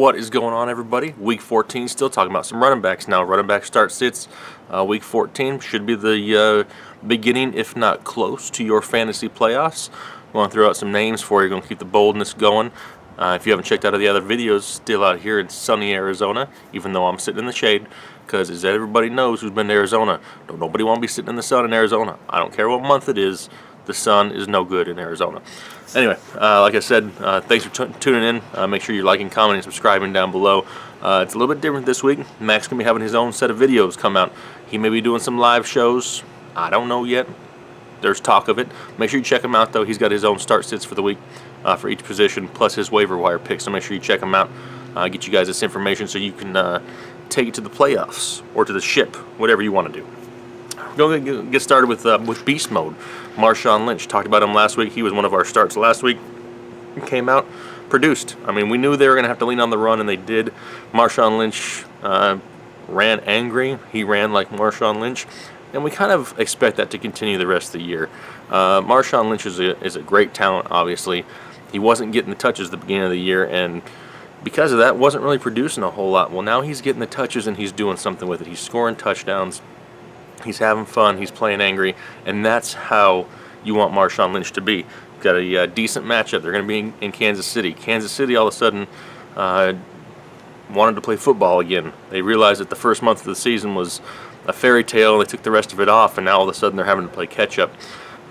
What is going on, everybody? Week 14, still talking about some running backs now. Running back start sits. Week 14 should be the beginning, if not close, to your fantasy playoffs. I'm going to throw out some names for you. Going to keep the boldness going. If you haven't checked out the other videos, still out here in sunny Arizona, even though I'm sitting in the shade, because as everybody knows who's been to Arizona, don't nobody want to be sitting in the sun in Arizona. I don't care what month it is, the sun is no good in Arizona. Anyway, like I said, thanks for tuning in. Make sure you're liking, commenting, subscribing down below. It's a little bit different this week. Mac's going to be having his own set of videos come out. He may be doing some live shows. I don't know yet. There's talk of it. Make sure you check him out, though. He's got his own start sits for the week for each position, plus his waiver wire picks. So make sure you check him out. Get you guys this information so you can take it to the playoffs or to the ship, whatever you want to do. We're going to get started with Beast Mode. Marshawn Lynch, talked about him last week. He was one of our starts last week. Came out, produced. I mean, we knew they were going to have to lean on the run, and they did. Marshawn Lynch ran angry. He ran like Marshawn Lynch, and we kind of expect that to continue the rest of the year. Marshawn Lynch is a great talent, obviously. He wasn't getting the touches at the beginning of the year, and because of that, wasn't really producing a whole lot. Well, now he's getting the touches, and he's doing something with it. He's scoring touchdowns. He's having fun. He's playing angry, and that's how you want Marshawn Lynch to be. Got a decent matchup. They're going to be in Kansas City. Kansas City all of a sudden wanted to play football again. They realized that the first month of the season was a fairy tale. They took the rest of it off, and now all of a sudden they're having to play catch-up.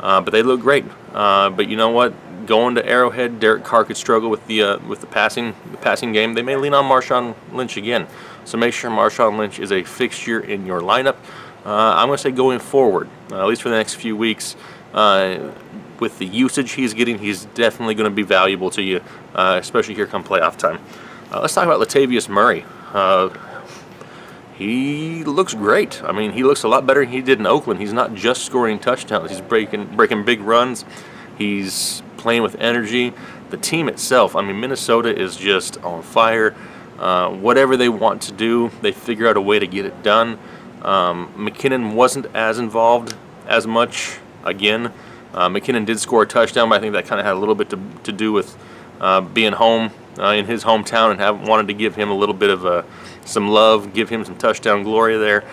But they look great. But you know what? Going to Arrowhead, Derek Carr could struggle with the passing game. They may lean on Marshawn Lynch again. So make sure Marshawn Lynch is a fixture in your lineup. I'm going to say going forward, at least for the next few weeks, with the usage he's getting, he's definitely going to be valuable to you, especially here come playoff time. Let's talk about Lat Murray. He looks great. I mean, he looks a lot better than he did in Oakland. He's not just scoring touchdowns. He's breaking big runs. He's playing with energy. The team itself, I mean, Minnesota is just on fire. Whatever they want to do, they figure out a way to get it done. McKinnon wasn't as involved as much again. McKinnon did score a touchdown, but I think that kind of had a little bit to do with being home in his hometown and wanted to give him a little bit of some love, give him some touchdown glory there.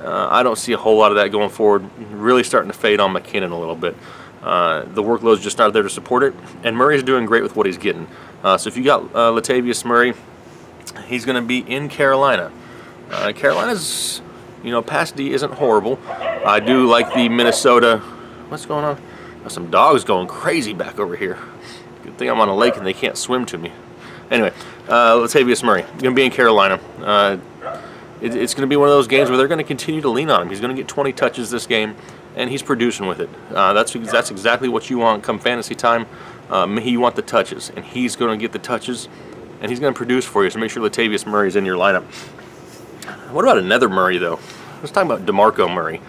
I don't see a whole lot of that going forward. Really starting to fade on McKinnon a little bit. The workload's just not there to support it, and Murray's doing great with what he's getting. So if you got Lat Murray, he's going to be in Carolina. Carolina's, you know, pass D isn't horrible. I do like the Minnesota. What's going on? Some dogs going crazy back over here. Good thing I'm on a lake and they can't swim to me. Anyway, Lat Murray going to be in Carolina. It's going to be one of those games where they're going to continue to lean on him. He's going to get 20 touches this game, and he's producing with it. That's exactly what you want come fantasy time. You want the touches, and he's going to get the touches, and he's going to produce for you. So make sure Lat Murray's in your lineup. What about another Murray, though? Let's talk about Demarco Murray.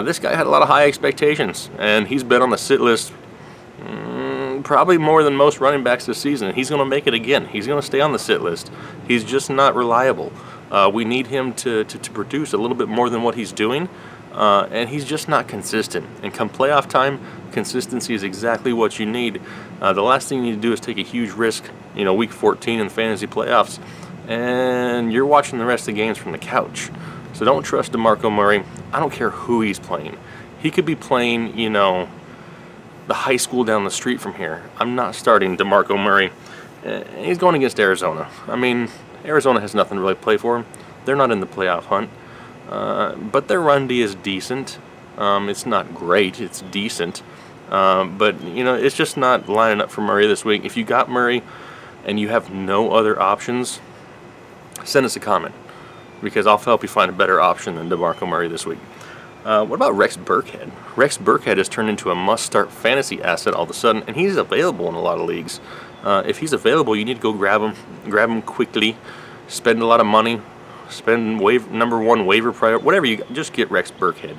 This guy had a lot of high expectations, and he's been on the sit list probably more than most running backs this season, and he's going to make it again. He's going to stay on the sit list. He's just not reliable. We need him to produce a little bit more than what he's doing, and he's just not consistent. And come playoff time, consistency is exactly what you need. The last thing you need to do is take a huge risk, you know, week 14 in the fantasy playoffs, and you're watching the rest of the games from the couch. So don't trust Demarco Murray. I don't care who he's playing. He could be playing, you know, the high school down the street from here. I'm not starting Demarco Murray. He's going against Arizona. I mean, Arizona has nothing to really play for him. They're not in the playoff hunt. But their run D is decent. It's not great. It's decent. But, you know, it's just not lining up for Murray this week. If you got Murray and you have no other options, send us a comment, because I'll help you find a better option than Demarco Murray this week. What about Rex Burkhead? Rex Burkhead has turned into a must-start fantasy asset all of a sudden, and he's available in a lot of leagues. If he's available, you need to go grab him quickly, spend a lot of money, spend number one waiver prior, whatever you just get Rex Burkhead.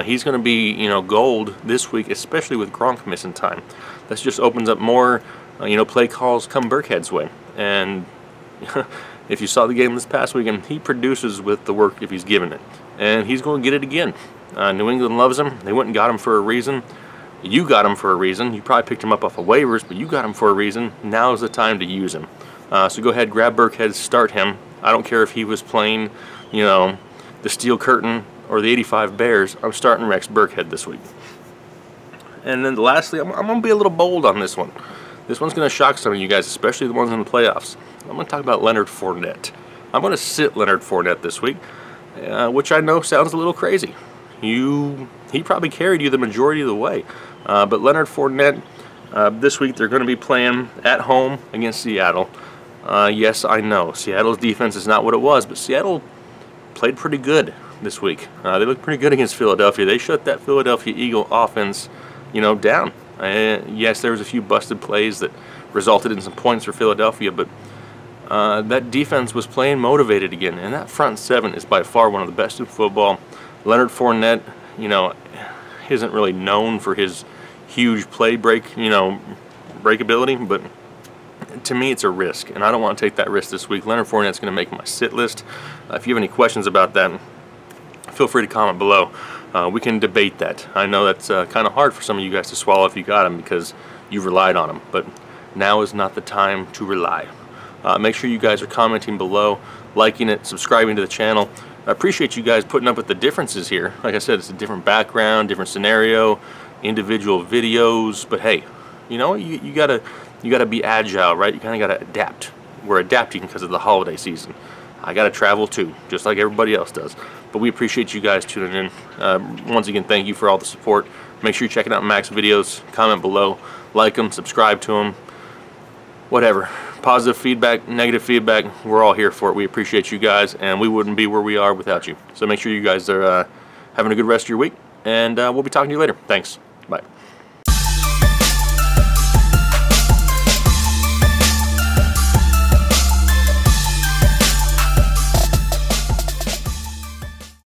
He's going to be, you know, gold this week, especially with Gronk missing time. This just opens up more, you know, play calls come Burkhead's way. And if you saw the game this past weekend, he produces with the work if he's given it. And he's going to get it again. New England loves him. They went and got him for a reason. You got him for a reason. You probably picked him up off of waivers, but you got him for a reason. Now is the time to use him. So go ahead, grab Burkhead, start him. I don't care if he was playing, you know, the Steel Curtain or the 85 Bears. I'm starting Rex Burkhead this week. And then lastly, I'm going to be a little bold on this one. This one's going to shock some of you guys, especially the ones in the playoffs. I'm going to talk about Leonard Fournette. I'm going to sit Leonard Fournette this week, which I know sounds a little crazy. He probably carried you the majority of the way. But Leonard Fournette, this week they're going to be playing at home against Seattle. Yes, I know, Seattle's defense is not what it was, but Seattle played pretty good this week. They looked pretty good against Philadelphia. They shut that Philadelphia Eagle offense, you know, down. Yes, there was a few busted plays that resulted in some points for Philadelphia, but that defense was playing motivated again, and that front seven is by far one of the best in football. Leonard Fournette, you know, isn't really known for his huge breakability, but to me it's a risk, and I don't want to take that risk this week. Leonard Fournette's going to make my sit list. If you have any questions about that, feel free to comment below. We can debate that. I know that's kind of hard for some of you guys to swallow if you got him because you've relied on him, but now is not the time to rely. Make sure you guys are commenting below, liking it, subscribing to the channel. I appreciate you guys putting up with the differences here. Like I said, it's a different background, different scenario, individual videos, but hey, you know, you gotta be agile, right? You kind of gotta adapt. We're adapting because of the holiday season. I gotta travel too, just like everybody else does. But we appreciate you guys tuning in. Once again, thank you for all the support. Make sure you're checking out Mac's videos. Comment below, like them, subscribe to them, whatever. Positive feedback, negative feedback, we're all here for it. We appreciate you guys, and we wouldn't be where we are without you. So make sure you guys are having a good rest of your week, and we'll be talking to you later. Thanks.